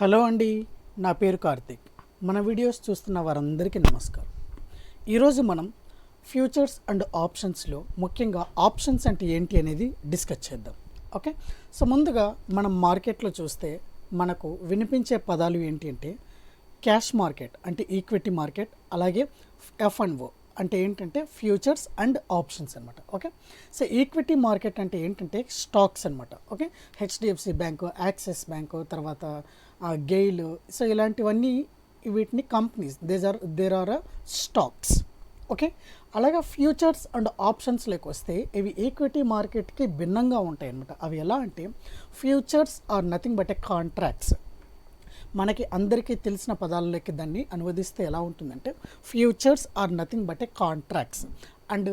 Hello అండి, నా పేరు కార్తిక్. మన వీడియోస్ చూస్తున్న వారందరికీ నమస్కారం. ఈరోజు మనం ఫ్యూచర్స్ అండ్ ఆప్షన్స్లో ముఖ్యంగా ఆప్షన్స్ అంటే ఏంటి అనేది డిస్కస్ చేద్దాం. ఓకే, సో ముందుగా మనం మార్కెట్లో చూస్తే మనకు వినిపించే పదాలు ఏంటి అంటే క్యాష్ మార్కెట్ అంటే ఈక్విటీ మార్కెట్, అలాగే F&O అంటే ఏంటంటే ఫ్యూచర్స్ అండ్ ఆప్షన్స్ అనమాట. ఓకే, సో ఈక్విటీ మార్కెట్ అంటే ఏంటంటే స్టాక్స్ అనమాట. Okay, HDFC bank, Axis bank, తర్వాత గెయిల్, సో ఇలాంటివన్నీ వీటిని companies there are stocks. Okay, అలాగే ఫ్యూచర్స్ అండ్ ఆప్షన్స్లోకి వస్తే ఇవి ఈక్విటీ మార్కెట్కి భిన్నంగా ఉంటాయి అన్నమాట. అవి ఎలా అంటే futures are nothing but a contracts. మనకి అందరికీ తెలిసిన పదాలలోకి దాన్ని అనువదిస్తే ఎలా ఉంటుందంటే futures are nothing but a contracts and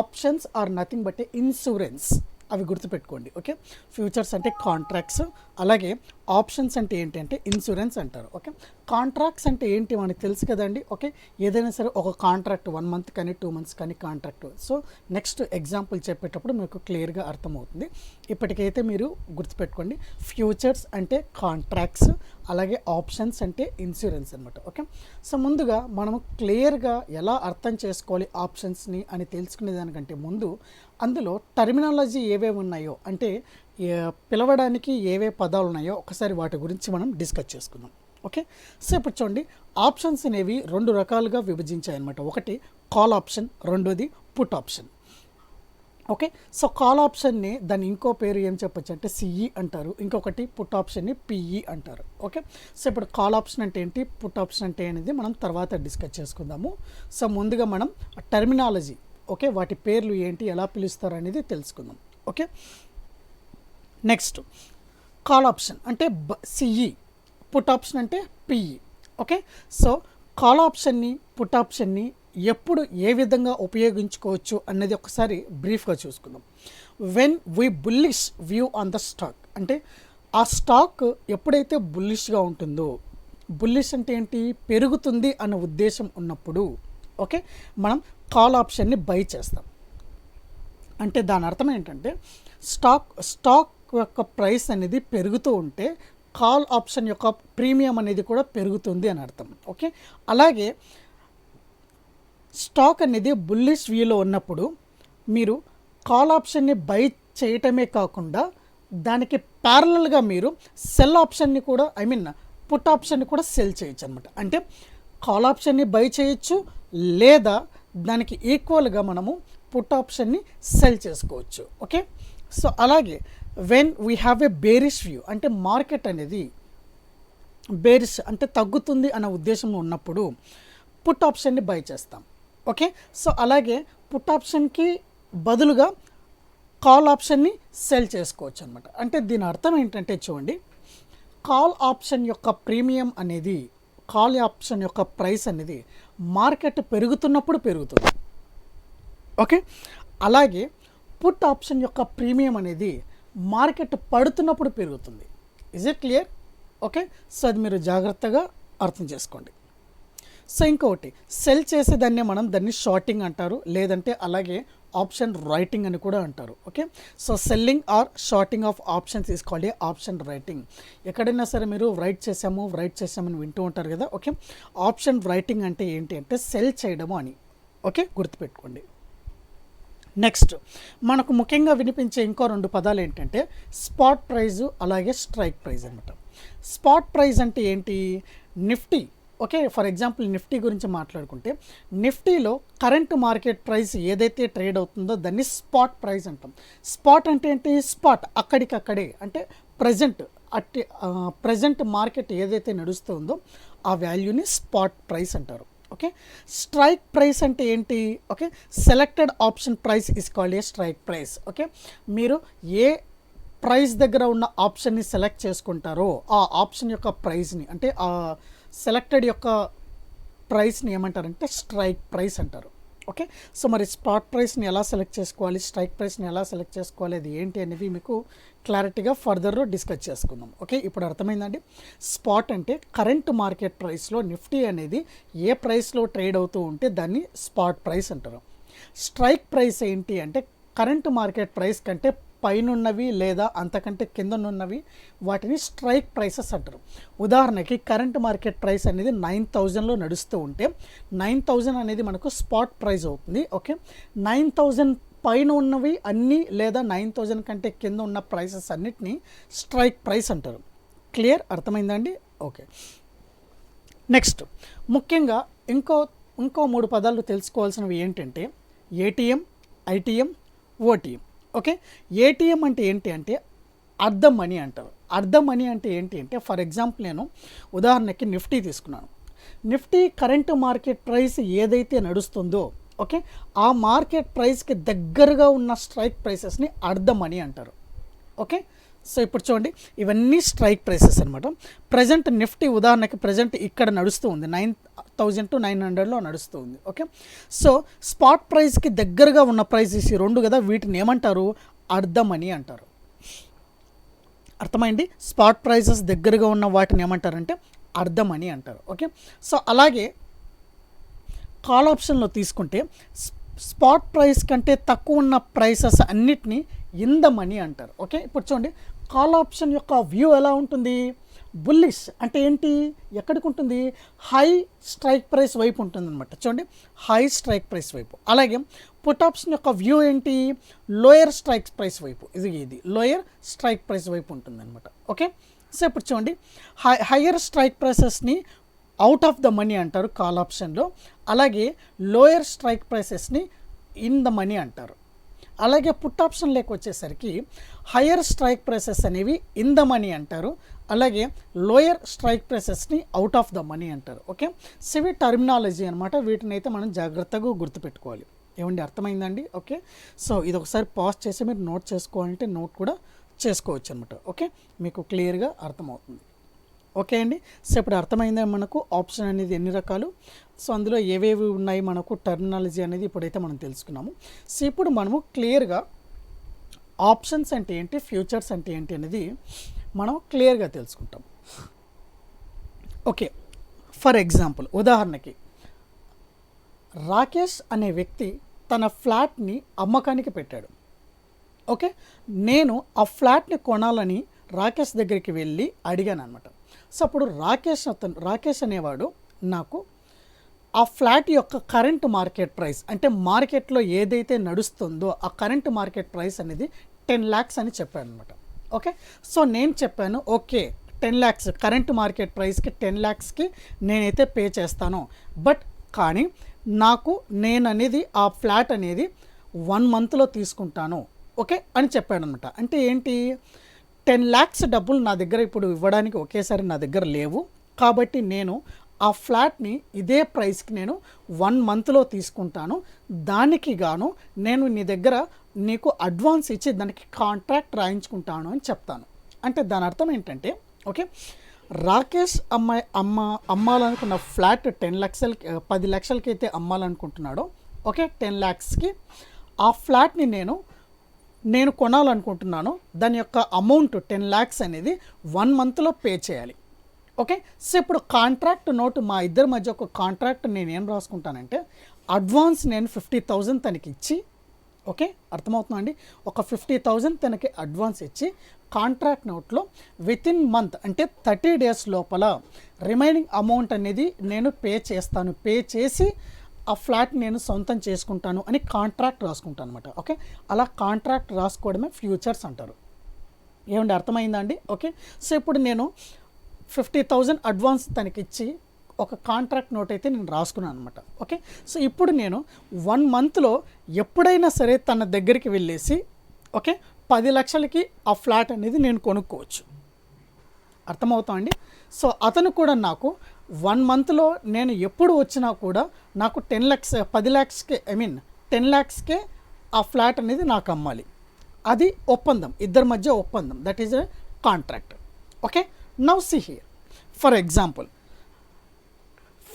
options are nothing but a insurance. అవి గుర్తుపెట్టుకోండి. ఓకే, ఫ్యూచర్స్ అంటే కాంట్రాక్ట్స్, అలాగే ఆప్షన్స్ అంటే ఏంటి అంటే ఇన్సూరెన్స్ అంటారు. ఓకే, కాంట్రాక్ట్స్ అంటే ఏంటి మనకు తెలుసు కదండి. ఓకే, ఏదైనా సరే ఒక కాంట్రాక్ట్ 1 మంత్ కానీ 2 మంత్స్ కానీ కాంట్రాక్ట్. సో నెక్స్ట్ ఎగ్జాంపుల్ చెప్పేటప్పుడు మీకు క్లియర్గా అర్థమవుతుంది. ఇప్పటికైతే మీరు గుర్తుపెట్టుకోండి, ఫ్యూచర్స్ అంటే కాంట్రాక్ట్స్, అలాగే ఆప్షన్స్ అంటే ఇన్సూరెన్స్ అనమాట. ఓకే, సో ముందుగా మనము క్లియర్గా ఎలా అర్థం చేసుకోవాలి ఆప్షన్స్ని అని తెలుసుకునే దానికంటే ముందు అందులో టర్మినాలజీ ఏవేవి ఉన్నాయో అంటే పిలవడానికి ఏవే పదాలు ఉన్నాయో ఒకసారి వాటి గురించి మనం డిస్కస్ చేసుకుందాం. ఓకే, సో ఇప్పుడు చూడండి, ఆప్షన్స్ అనేవి 2 రకాలుగా విభజించాయన్నమాట. ఒకటి కాల్ ఆప్షన్, రెండోది put option. Okay, so call ఆప్షన్ని దాని ఇంకో పేరు ఏం చెప్పొచ్చు అంటే సిఈ అంటారు, ఇంకొకటి పుట్ ఆప్షన్ని పిఈ అంటారు. ఓకే, సో ఇప్పుడు కాల్ ఆప్షన్ అంటే ఏంటి, పుట్ ఆప్షన్ అంటే అనేది మనం తర్వాత డిస్కస్ చేసుకుందాము. సో ముందుగా మనం టర్మినాలజీ, ఓకే, వాటి పేర్లు ఏంటి, ఎలా పిలుస్తారు అనేది తెలుసుకుందాం. ఓకే, నెక్స్ట్ కాల్ ఆప్షన్ అంటే సిఈ, పుట్ ఆప్షన్ అంటే పిఈ. ఓకే, సో కాల్ ఆప్షన్ని పుట్ ఆప్షన్ని ఎప్పుడు ఏ విధంగా ఉపయోగించుకోవచ్చు అన్నది ఒకసారి బ్రీఫ్గా చూసుకుందాం. When we bullish view on the stock అంటే ఆ స్టాక్ ఎప్పుడైతే బుల్లిష్గా ఉంటుందో, బుల్లిష్ అంటే ఏంటి, పెరుగుతుంది అన్న ఉద్దేశం ఉన్నప్పుడు ఓకే మనం కాల్ ఆప్షన్ని బై చేస్తాం. అంటే దాని అర్థం ఏంటంటే స్టాక్ యొక్క ప్రైస్ అనేది పెరుగుతూ ఉంటే కాల్ ఆప్షన్ యొక్క ప్రీమియం అనేది కూడా పెరుగుతుంది అని అర్థం. ఓకే, అలాగే స్టాక్ అనేది బుల్లిష్ వ్యూలో ఉన్నప్పుడు మీరు కాల్ ఆప్షన్ని బై చేయటమే కాకుండా దానికి ప్యారలల్గా మీరు సెల్ ఆప్షన్ని కూడా పుట్ ఆప్షన్ని కూడా సెల్ చేయొచ్చు అనమాట. అంటే కాల్ ఆప్షన్ని బై చేయొచ్చు, లేదా దానికి ఈక్వల్గా మనము పుట్ ఆప్షన్ని సెల్ చేసుకోవచ్చు. ఓకే, సో అలాగే when we have a bearish view అంటే మార్కెట్ అనేది బేరిష్ అంటే తగ్గుతుంది అన్న ఉద్దేశంలో ఉన్నప్పుడు పుట్ ఆప్షన్ని బై చేస్తాం. ఓకే, సో అలాగే పుట్ ఆప్షన్కి బదులుగా కాల్ ఆప్షన్ని సెల్ చేసుకోవచ్చు అనమాట. అంటే దీని అర్థం ఏంటంటే చూడండి, కాల్ ఆప్షన్ యొక్క ప్రీమియం అనేది, కాల్ ఆప్షన్ యొక్క ప్రైస్ అనేది మార్కెట్ పెరుగుతున్నప్పుడు పెరుగుతుంది. ఓకే, అలాగే పుట్ ఆప్షన్ యొక్క ప్రీమియం అనేది మార్కెట్ పడుతున్నప్పుడు పెరుగుతుంది. Is it clear? Okay, so అది మీరు జాగ్రత్తగా అర్థం చేసుకోండి. సో ఇంకొకటి సెల్ చేసేదాన్నే మనం దాన్ని షార్టింగ్ అంటారు, లేదంటే అలాగే ఆప్షన్ రైటింగ్ అని కూడా అంటారు. Okay, so selling or shorting of options is called a option writing. ఎక్కడైనా సరే మీరు రైట్ చేసామని వింటూ ఉంటారు కదా. ఓకే, ఆప్షన్ రైటింగ్ అంటే ఏంటి అంటే సెల్ చేయడము అని. ఓకే, గుర్తుపెట్టుకోండి. నెక్స్ట్ మనకు ముఖ్యంగా వినిపించే ఇంకో 2 పదాలు ఏంటంటే స్పాట్ ప్రైజు, అలాగే స్ట్రైక్ ప్రైజ్ అనమాట. స్పాట్ ప్రైజ్ అంటే ఏంటి, Nifty. Okay, for example Nifty గురించి మాట్లాడుకుంటే నిఫ్టీలో కరెంట్ మార్కెట్ ప్రైస్ ఏదైతే ట్రేడ్ అవుతుందో దాన్ని స్పాట్ ప్రైస్ అంటాం. స్పాట్ అంటే ఏంటి, స్పాట్ అక్కడికక్కడే అంటే ప్రజెంట్ మార్కెట్ ఏదైతే నడుస్తుందో ఆ వాల్యూని స్పాట్ ప్రైస్ అంటారు. ఓకే, స్ట్రైక్ ప్రైస్ అంటే ఏంటి, okay, selected option price is called a strike price. Okay, మీరు ఏ ప్రైస్ దగ్గర ఉన్న ఆప్షన్ని సెలెక్ట్ చేసుకుంటారో ఆ ఆప్షన్ యొక్క ప్రైస్ని అంటే ఆ సెలెక్టెడ్ యొక్క ప్రైస్ని ఏమంటారంటే స్ట్రైక్ ప్రైస్ అంటారు. ఓకే, సో మరి స్పాట్ ప్రైస్ని ఎలా సెలెక్ట్ చేసుకోవాలి, స్ట్రైక్ ప్రైస్ని ఎలా సెలెక్ట్ చేసుకోవాలి, అది ఏంటి అనేది మీకు క్లారిటీగా ఫర్దర్లో డిస్కస్ చేసుకుందాం. ఓకే, ఇప్పుడు అర్థమైందండి. స్పాట్ అంటే కరెంట్ మార్కెట్ ప్రైస్లో నిఫ్టీ అనేది ఏ ప్రైస్లో ట్రేడ్ అవుతూ ఉంటే దాన్ని స్పాట్ ప్రైస్ అంటారు. స్ట్రైక్ ప్రైస్ ఏంటి అంటే కరెంట్ మార్కెట్ ప్రైస్ కంటే పైనున్నవి లేదా అంతకంటే కిందనున్నవి వాటిని స్ట్రైక్ ప్రైసెస్ అంటారు. ఉదాహరణకి కరెంట్ మార్కెట్ ప్రైస్ అనేది 9,000లో నడుస్తూ ఉంటే 9,000 అనేది మనకు స్పాట్ ప్రైస్ అవుతుంది. ఓకే, 9,000 పైన ఉన్నవి అన్నీ లేదా 9,000 కంటే కింద ఉన్న ప్రైసెస్ అన్నిటినీ స్ట్రైక్ ప్రైస్ అంటారు. క్లియర్, అర్థమైందండి? ఓకే, నెక్స్ట్ ముఖ్యంగా ఇంకో 3 పదాలు తెలుసుకోవాల్సినవి ఏంటంటే ATM, ITM, OTM. Okay, ATM అంటే ఏంటి అంటే అర్ధ మనీ అంటారు. అర్ధ మనీ అంటే ఏంటి అంటే ఫర్ ఎగ్జాంపుల్ నేను ఉదాహరణకి నిఫ్టీ తీసుకున్నాను. నిఫ్టీ కరెంట్ మార్కెట్ ప్రైస్ ఏదైతే నడుస్తుందో ఓకే ఆ మార్కెట్ ప్రైస్కి దగ్గరగా ఉన్న స్ట్రైక్ ప్రైసెస్ని అర్ధ మనీ అంటారు. ఓకే, సో ఇప్పుడు చూడండి ఇవన్నీ స్ట్రైక్ ప్రైసెస్ అనమాట. ప్రజెంట్ నిఫ్టీ ఉదాహరణకి ప్రజెంట్ ఇక్కడ నడుస్తూ ఉంది 9,000 to 900లో నడుస్తూ ఉంది. ఓకే, సో స్పాట్ ప్రైస్కి దగ్గరగా ఉన్న ప్రైసెస్ ఈ రెండు కదా, వీటిని ఏమంటారు? అర్ధ మనీ అంటారు. అర్థమైంది? స్పాట్ ప్రైసెస్ దగ్గరగా ఉన్న వాటిని ఏమంటారంటే అర్ధ మనీ అంటారు. ఓకే, సో అలాగే కాల్ ఆప్షన్లో తీసుకుంటే స్పాట్ ప్రైస్ కంటే తక్కువ ఉన్న ప్రైసెస్ అన్నిటినీ ఇన్ ద మనీ అంటారు. ఓకే, ఇప్పుడు చూడండి కాల్ ఆప్షన్ యొక్క వ్యూ ఎలా ఉంటుంది? బుల్లిష్ అంటే ఏంటి? ఎక్కడికి ఉంటుంది? హై స్ట్రైక్ ప్రైస్ వైపు ఉంటుంది అనమాట. చూడండి హై స్ట్రైక్ ప్రైస్ వైపు. అలాగే పుట్ ఆప్షన్ యొక్క వ్యూ ఏంటి? లోయర్ స్ట్రైక్ ప్రైస్ వైపు. ఇది లోయర్ స్ట్రైక్ ప్రైస్ వైపు ఉంటుంది అనమాట. ఓకే, సో ఇప్పుడు చూడండి హయ్యర్ స్ట్రైక్ ప్రైసెస్ని అవుట్ ఆఫ్ ద మనీ అంటారు కాల్ ఆప్షన్లో. అలాగే లోయర్ స్ట్రైక్ ప్రైసెస్ని ఇన్ ద మనీ అంటారు. అలాగే పుట్ ఆప్షన్ లేక వచ్చేసరికి హయ్యర్ స్ట్రైక్ ప్రైసెస్ అనేవి ఇన్ ద మనీ అంటారు. అలాగే లోయర్ స్ట్రైక్ ప్రైసెస్ని అవుట్ ఆఫ్ ద మనీ అంటారు. ఓకే, సివి టర్మినాలజీ అనమాట. వీటిని అయితే మనం జాగ్రత్తగా గుర్తుపెట్టుకోవాలి. ఏమండి, అర్థమైందండి? ఓకే, సో ఇది ఒకసారి పాజ్ చేసి మీరు నోట్ చేసుకోవాలంటే నోట్ కూడా చేసుకోవచ్చు అనమాట. ఓకే, మీకు క్లియర్గా అర్థమవుతుంది. ఓకే అండి, సో ఇప్పుడు అర్థమైందా మనకు ఆప్షన్ అనేది ఎన్ని రకాలు, సో అందులో ఏవేవి ఉన్నాయి, మనకు టర్మినాలజీ అనేది ఇప్పుడైతే మనం తెలుసుకున్నాము. సో ఇప్పుడు మనము క్లియర్గా ఆప్షన్స్ అంటే ఏంటి, ఫ్యూచర్స్ అంటే ఏంటి అనేది మనం క్లియర్గా తెలుసుకుంటాం. ఓకే, ఫర్ ఎగ్జాంపుల్ ఉదాహరణకి రాకేష్ అనే వ్యక్తి తన ఫ్లాట్ని అమ్మకానికి పెట్టాడు. ఓకే, నేను ఆ ఫ్లాట్ని కొనాలని రాకేష్ దగ్గరికి వెళ్ళి అడిగాను అనమాట. సో అప్పుడు రాకేష్ అనేవాడు నాకు ఆ ఫ్లాట్ యొక్క కరెంట్ మార్కెట్ ప్రైస్ అంటే మార్కెట్లో ఏదైతే నడుస్తుందో ఆ కరెంట్ మార్కెట్ ప్రైస్ అనేది 10 lakhs అని చెప్పాను అనమాట. ఓకే, సో నేను చెప్పాను ఓకే 10 lakhs కరెంట్ మార్కెట్ ప్రైస్కి 10 lakhsకి నేనైతే పే చేస్తాను. బట్ కానీ నేను అనేది ఆ ఫ్లాట్ అనేది 1 monthలో తీసుకుంటాను ఓకే అని చెప్పాడు అనమాట. అంటే ఏంటి, 10 lakhs డబ్బులు నా దగ్గర ఇప్పుడు ఇవ్వడానికి ఒకేసారి నా దగ్గర లేవు. కాబట్టి నేను ఆ ఫ్లాట్ని ఇదే ప్రైస్కి నేను 1 monthలో తీసుకుంటాను. దానికి గాను నేను నీ దగ్గర నీకు అడ్వాన్స్ ఇచ్చి దానికి కాంట్రాక్ట్ రాయించుకుంటాను అని చెప్తాను. అంటే దాని అర్థం ఏంటంటే ఓకే రాకేష్ అమ్మాలనుకున్న ఫ్లాట్ 10 లక్షలకి అయితే అమ్మాలనుకుంటున్నాడో ఓకే 10 lakhsకి ఆ ఫ్లాట్ని నేను కొనాలనుకుంటున్నాను. దాని యొక్క అమౌంట్ 10 lakhs అనేది 1 monthలో పే చేయాలి. ఓకే, సో ఇప్పుడు కాంట్రాక్ట్ నోట్ మా ఇద్దరి మధ్య ఒక కాంట్రాక్ట్ నేను ఏం రాసుకుంటానంటే అడ్వాన్స్ నేను 50,000 తనకి ఇచ్చి ఓకే అర్థమవుతుందా అండి, ఒక 50,000 తనకి అడ్వాన్స్ ఇచ్చి కాంట్రాక్ట్ నోట్లో వితిన్ మంత్ అంటే 30 days లోపల రిమైనింగ్ అమౌంట్ అనేది నేను పే చేస్తాను. పే చేసి ఆ ఫ్లాట్ నేను సొంతం చేసుకుంటాను అని కాంట్రాక్ట్ రాసుకుంటాను అనమాట. ఓకే, అలా కాంట్రాక్ట్ రాసుకోవడమే ఫ్యూచర్స్ అంటారు. ఏమండి, అర్థమైందా అండి? ఓకే, సో ఇప్పుడు నేను 50,000 అడ్వాన్స్ తనకి ఇచ్చి ఒక కాంట్రాక్ట్ నోట్ అయితే నేను రాసుకున్నాను అనమాట. ఓకే, సో ఇప్పుడు నేను 1 monthలో ఎప్పుడైనా సరే తన దగ్గరికి వెళ్ళేసి ఓకే 10 లక్షలకి ఆ ఫ్లాట్ అనేది నేను కొనుక్కోవచ్చు. అర్థమవుతా అండి? సో అతను కూడా నాకు 1 monthలో నేను ఎప్పుడు వచ్చినా కూడా నాకు 10 lakhsకే 10 lakhsకే ఆ ఫ్లాట్ అనేది నాకు అమ్మాలి. అది ఒప్పందం, ఇద్దరి మధ్య ఒప్పందం, that is a contract. Okay, now see here for example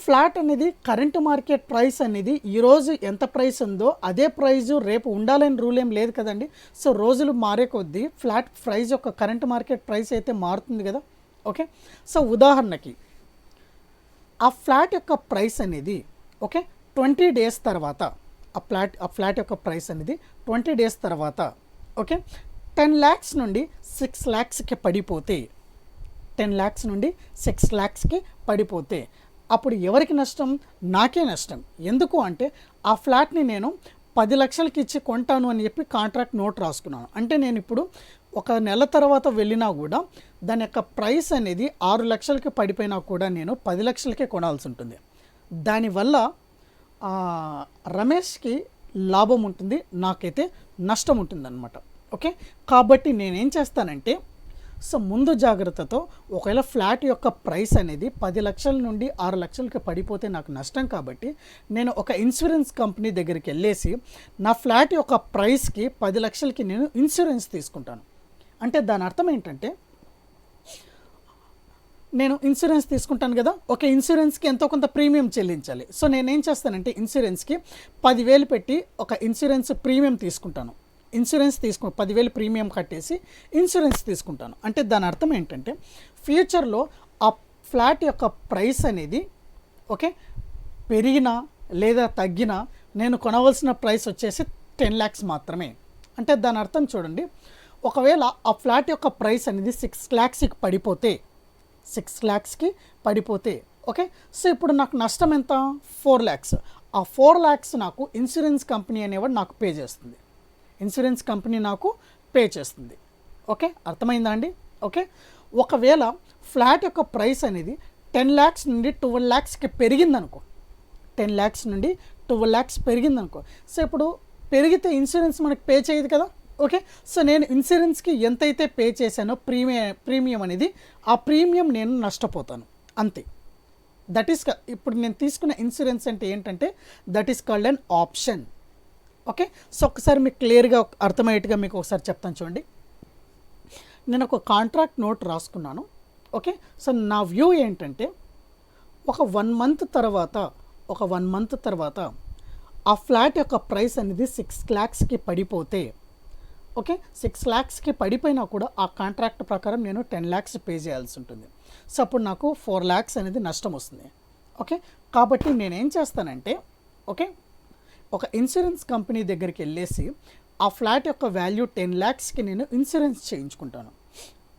flat అనేది కరెంట్ మార్కెట్ ప్రైస్ అనేది ఈరోజు ఎంత ప్రైస్ ఉందో అదే ప్రైజు రేపు ఉండాలని రూల్ ఏం లేదు కదండి. సో రోజులు మారే కొద్దీ ఫ్లాట్ ప్రైస్ యొక్క కరెంట్ మార్కెట్ ప్రైస్ అయితే మారుతుంది కదా. ఓకే, సో ఉదాహరణకి ఆ ఫ్లాట్ యొక్క ప్రైస్ అనేది ఓకే 20 days తర్వాత ఆ ఫ్లాట్ యొక్క ప్రైస్ అనేది 20 days తర్వాత ఓకే 10 lakhs నుండి 6 lakhsకి పడిపోతే 10 lakhs నుండి 6 lakhsకి పడిపోతే అప్పుడు ఎవరికి నష్టం? నాకే నష్టం. ఎందుకు అంటే ఆ ఫ్లాట్ని నేను 10 లక్షలకి ఇచ్చి కొంటాను అని చెప్పి కాంట్రాక్ట్ నోట్ రాసుకున్నాను. అంటే నేను ఇప్పుడు ఒక నెల తర్వాత వెళ్ళినా కూడా దాని యొక్క ప్రైస్ అనేది 6 లక్షలకి పడిపోయినా కూడా నేను 10 లక్షలకే కొనాల్సి ఉంటుంది. దానివల్ల రమేష్కి లాభం ఉంటుంది, నాకైతే నష్టం ఉంటుందన్నమాట. ఓకే, కాబట్టి నేనేం చేస్తానంటే సో ముందు జాగ్రత్తతో ఒకవేళ ఫ్లాట్ యొక్క ప్రైస్ అనేది 10 లక్షల నుండి 6 లక్షలకి పడిపోతే నాకు నష్టం, కాబట్టి నేను ఒక ఇన్సూరెన్స్ కంపెనీ దగ్గరికి వెళ్ళేసి నా ఫ్లాట్ యొక్క ప్రైస్కి 10 లక్షలకి నేను ఇన్సూరెన్స్ తీసుకుంటాను. అంటే దాని అర్థం ఏంటంటే నేను ఇన్సూరెన్స్ తీసుకుంటాను కదా, ఒక ఇన్సూరెన్స్కి ఎంతో కొంత ప్రీమియం చెల్లించాలి. సో నేనేం చేస్తానంటే ఇన్సూరెన్స్కి 10,000 పెట్టి ఒక ఇన్సూరెన్స్ ప్రీమియం తీసుకుంటాను. 10,000 ప్రీమియం కట్టేసి ఇన్సూరెన్స్ తీసుకుంటాను. అంటే దాని అర్థం ఏంటంటే ఫ్యూచర్లో ఆ ఫ్లాట్ యొక్క ప్రైస్ అనేది ఓకే పెరిగినా లేదా తగ్గినా నేను కొనవలసిన ప్రైస్ వచ్చేసి 10 lakhs మాత్రమే. అంటే దాని అర్థం చూడండి, ఒకవేళ ఆ ఫ్లాట్ యొక్క ప్రైస్ అనేది 6 lakhsకి పడిపోతే 6 lakhsకి పడిపోతే ఓకే, సో ఇప్పుడు నాకు నష్టం ఎంత? 4 lakhs. ఆ 4 lakhs నాకు ఇన్సూరెన్స్ కంపెనీ అనేవాడు నాకు పే చేస్తుంది. ఇన్సూరెన్స్ కంపెనీ నాకు పే చేస్తుంది. ఓకే, అర్థమైందా అండి? ఓకే, ఒకవేళ ఫ్లాట్ యొక్క ప్రైస్ అనేది 10 lakhs నుండి 12 lakhsకి పెరిగిందనుకో, 10 lakhs నుండి 12 lakhs పెరిగిందనుకో, సో ఇప్పుడు పెరిగితే ఇన్సూరెన్స్ మనకి పే చేయదు కదా. ఓకే, సో నేను ఇన్సూరెన్స్కి ఎంతైతే పే చేశానో ప్రీమియం అనేది ఆ ప్రీమియం నేను నష్టపోతాను అంతే. దట్ ఈస్ ఇప్పుడు నేను తీసుకున్న ఇన్సూరెన్స్ అంటే ఏంటంటే that is called an option. Okay, so ఒకసారి మీకు క్లియర్గా అర్థమయ్యేట్టుగా మీకు ఒకసారి చెప్తాను చూడండి. నేను ఒక కాంట్రాక్ట్ నోట్ రాసుకున్నాను. ఓకే, సో నా వ్యూ ఏంటంటే ఒక 1 month తర్వాత ఆ ఫ్లాట్ యొక్క ప్రైస్ అనేది 6 lakhsకి పడిపోతే ఓకే, 6 lakhsకి పడిపోయినా కూడా ఆ కాంట్రాక్ట్ ప్రకారం నేను 10 lakhs పే చేయాల్సి ఉంటుంది. సో అప్పుడు నాకు 4 lakhs అనేది నష్టం వస్తుంది. ఓకే, కాబట్టి నేనేం చేస్తానంటే ఓకే ఒక ఇన్సూరెన్స్ కంపెనీ దగ్గరికి వెళ్ళేసి ఆ ఫ్లాట్ యొక్క వాల్యూ 10 lakhsకి నేను ఇన్సూరెన్స్ చేయించుకుంటాను.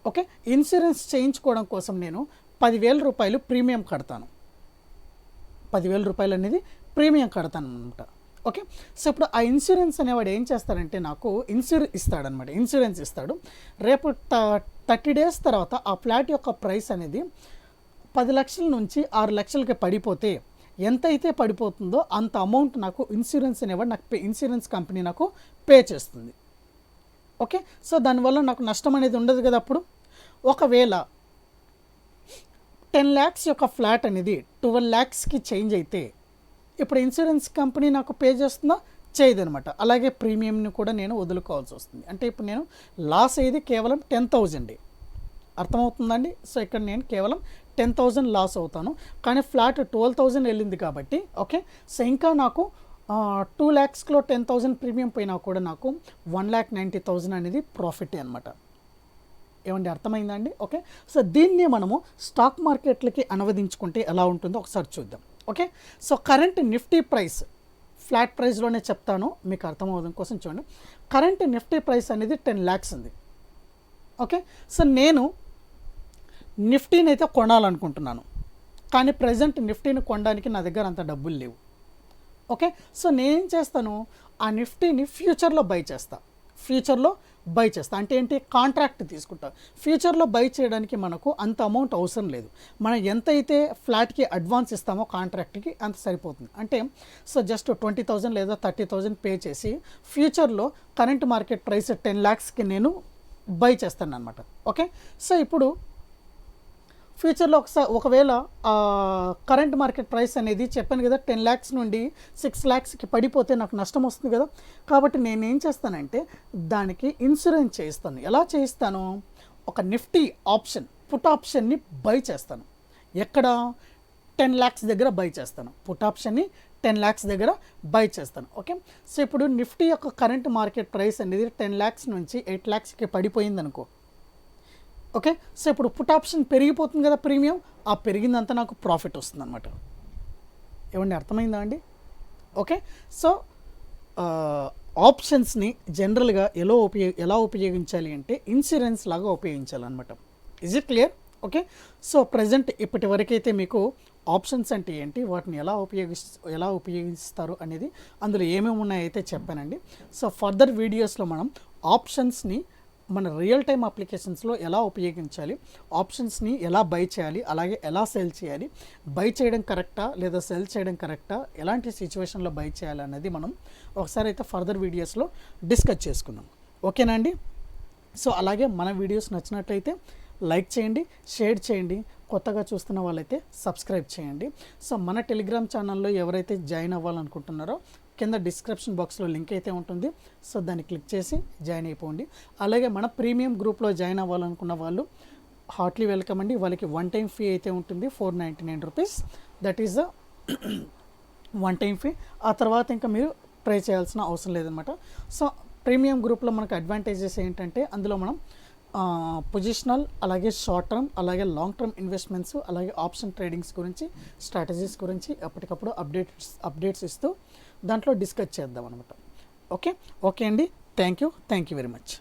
ఓకే, ఇన్సూరెన్స్ చేయించుకోవడం కోసం నేను 10,000 రూపాయలు ప్రీమియం కడతాను. 10,000 రూపాయలు అనేది ప్రీమియం కడతాను అనమాట. ఓకే, సో ఇప్పుడు ఆ ఇన్సూరెన్స్ అనేవాడు ఏం చేస్తాడంటే నాకు ఇన్సూరెన్స్ ఇస్తాడు. రేపు 30 days తర్వాత ఆ ఫ్లాట్ యొక్క ప్రైస్ అనేది 10 లక్షల నుంచి 6 లక్షలకి పడిపోతే ఎంతైతే పడిపోతుందో అంత అమౌంట్ నాకు ఇన్సూరెన్స్ అనేవాడు ఇన్సూరెన్స్ కంపెనీ నాకు పే చేస్తుంది. ఓకే, సో దానివల్ల నాకు నష్టం అనేది ఉండదు కదా. అప్పుడు ఒకవేళ 10 lakhs యొక్క ఫ్లాట్ అనేది 12 lakhsకి చేంజ్ అయితే ఇప్పుడు ఇన్సూరెన్స్ కంపెనీ నాకు పే చేస్తుందా? చేయదనమాట. అలాగే ప్రీమియంని కూడా నేను వదులుకోవాల్సి వస్తుంది. అంటే ఇప్పుడు నేను లాస్ అయ్యేది కేవలం 10,000. అర్థమవుతుందండి? సో ఇక్కడ నేను కేవలం 10,000 లాస్ అవుతాను, కానీ ఫ్లాట్ 12,000 వెళ్ళింది కాబట్టి ఓకే, సో ఇంకా నాకు 2 lakhsలో 10,000 ప్రీమియం పోయినా కూడా నాకు 1,90,000 అనేది ప్రాఫిట్ అనమాట. ఏమండి, అర్థమైందా అండి? ఓకే, సో దీన్ని మనము స్టాక్ మార్కెట్లకి అనువదించుకుంటే ఎలా ఉంటుందో ఒకసారి చూద్దాం. Okay, so current Nifty price flat ప్రైస్లోనే చెప్తాను మీకు అర్థమవడం కోసం. చూడండి, కరెంట్ నిఫ్టీ ప్రైస్ అనేది 10 lakhs ఉంది. ఓకే, సో నేను నిఫ్టీని అయితే కొనాలనుకుంటున్నాను, కానీ ప్రజెంట్ నిఫ్టీని కొనడానికి నా దగ్గర అంత డబ్బులు లేవు. ఓకే, సో నేనేం చేస్తాను, ఆ నిఫ్టీని ఫ్యూచర్లో బై చేస్తా. అంటే ఏంటి, కాంట్రాక్ట్ తీసుకుంటా. ఫ్యూచర్లో బై చేయడానికి మనకు అంత అమౌంట్ అవసరం లేదు. మనం ఎంతైతే ఫ్లాట్కి అడ్వాన్స్ ఇస్తామో కాంట్రాక్ట్కి అంత సరిపోతుంది. అంటే సో జస్ట్ 20,000 లేదా 30,000 పే చేసి ఫ్యూచర్లో కరెంట్ మార్కెట్ ప్రైస్ 10 lakhsకి నేను బై చేస్తాను అనమాట. ఓకే, సో ఇప్పుడు ఫ్యూచర్లో ఒకవేళ కరెంట్ మార్కెట్ ప్రైస్ అనేది చెప్పాను కదా 10 lakhs నుండి 6 lakhsకి పడిపోతే నాకు నష్టం వస్తుంది కదా. కాబట్టి నేను ఏం చేస్తానంటే దానికి ఇన్సూరెన్స్ చేయిస్తాను. ఎలా చేయిస్తాను, ఒక నిఫ్టీ ఆప్షన్ పుట్ ఆప్షన్ని బై చేస్తాను. ఎక్కడ? 10 lakhs దగ్గర బై చేస్తాను. పుట్ ఆప్షన్ని 10 lakhs దగ్గర బై చేస్తాను. ఓకే, సో ఇప్పుడు నిఫ్టీ యొక్క కరెంట్ మార్కెట్ ప్రైస్ అనేది 10 lakhs నుంచి 8 lakhsకి పడిపోయింది అనుకో. ఓకే, సో ఇప్పుడు పుట్ ఆప్షన్ పెరిగిపోతుంది కదా ప్రీమియం, ఆ పెరిగిందంతా నాకు ప్రాఫిట్ వస్తుంది అనమాట. ఏమండి, అర్థమైందా అండి? ఓకే, సో ఆప్షన్స్ని జనరల్గా ఎలా ఉపయోగించాలి అంటే ఇన్సూరెన్స్ లాగా ఉపయోగించాలన్నమాట. Is it clear? Okay. So present ఇప్పటి వరకైతే మీకు ఆప్షన్స్ అంటే ఏంటి, వాటిని ఎలా ఉపయోగిస్తారు అనేది, అందులో ఏమేమి ఉన్నాయో అయితే చెప్పానండి. సో ఫర్దర్ వీడియోస్లో మనం ఆప్షన్స్ని మన రియల్ టైమ్ అప్లికేషన్స్లో ఎలా ఉపయోగించాలి, ఆప్షన్స్ని ఎలా బై చేయాలి, అలాగే ఎలా సెల్ చేయాలి, బై చేయడం కరెక్టా లేదా సెల్ చేయడం కరెక్టా, ఎలాంటి సిచ్యువేషన్లో బై చేయాలి అనేది మనం ఒకసారి అయితే ఫర్దర్ వీడియోస్లో డిస్కస్ చేసుకుందాం. ఓకేనా అండి? సో అలాగే మన వీడియోస్ నచ్చినట్లయితే లైక్ చేయండి, షేర్ చేయండి, కొత్తగా చూస్తున్న వాళ్ళైతే సబ్స్క్రైబ్ చేయండి. సో మన టెలిగ్రామ్ ఛానల్లో ఎవరైతే జాయిన్ అవ్వాలనుకుంటున్నారో కింద డిస్క్రిప్షన్ బాక్స్లో లింక్ అయితే ఉంటుంది. సో దాన్ని క్లిక్ చేసి జాయిన్ అయిపోండి. అలాగే మన ప్రీమియం గ్రూప్లో జాయిన్ అవ్వాలనుకున్న వాళ్ళు హార్ట్లీ వెల్కమ్ అండి. వాళ్ళకి వన్ టైం ఫీ అయితే ఉంటుంది, 499 rupees. That is the one time fee. ఆ తర్వాత ఇంకా మీరు పే చేయాల్సిన అవసరం లేదనమాట. సో ప్రీమియం గ్రూప్లో మనకు అడ్వాంటేజెస్ ఏంటంటే అందులో మనం పొజిషనల్, అలాగే షార్ట్ టర్మ్, అలాగే లాంగ్ టర్మ్ ఇన్వెస్ట్మెంట్స్, అలాగే ఆప్షన్ ట్రేడింగ్స్ గురించి, స్ట్రాటజీస్ గురించి ఎప్పటికప్పుడు అప్డేట్స్ ఇస్తూ దాంట్లో డిస్కస్ చేద్దాం అనమాట. ఓకే అండి. Thank you very much.